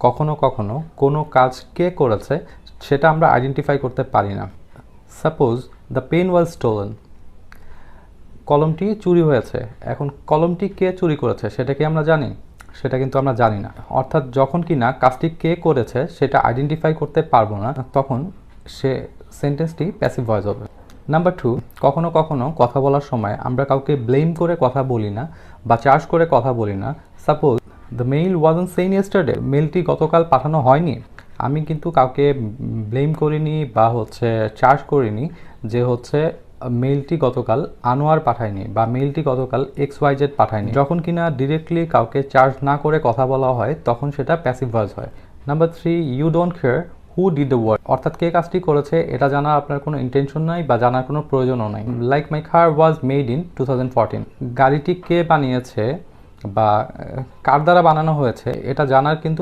কখনো কখনো কোনো কাজ কে করেছে সেটা আমরা আইডেন্টিফাই করতে পারি না। Suppose the pen was stolen, কলমটি চুরি হয়েছে। এখন কলমটি কে চুরি করেছে সেটা কি আমরা জানি? সেটা কিন্তু আমরা জানি না। অর্থাৎ যখন কি না কাজটি কে করেছে সেটা আইডেন্টিফাই করতে পারবো না, তখন সে সেন্টেন্সটি প্যাসিভ ভয়েস হবে। নাম্বার 2, কখনো কখনো কথা বলার সময় আমরা কাউকে ব্লেম করে কথা বলি না বা চার্জ করে কথা বলি না। Suppose the mail wasn't sent yesterday, মেইলটি গতকাল পাঠানো হয়নি। আমি কিন্তু কাউকে ব্লেম করিনি বা চার্জ করিনি যে মেইলটি গতকাল আনোয়ার পাঠায়নি বা মেইলটি গতকাল XYZ পাঠায়নি। যখন কিনা ডিরেক্টলি কাউকে চার্জ না করে কথা বলা হয় তখন সেটা প্যাসিভ ভয়েস হয়। Number 3, you don't care who did the work, অর্থাৎ কে কাজটি করেছে এটা জানার আপনার কোনো ইন্টেনশন নাই বা জানার কোনো প্রয়োজনও নাই। Like my car was made in 2014, গাড়িটি কে বানিয়েছে বা কার দ্বারা বানানো হয়েছে এটা জানার কিন্তু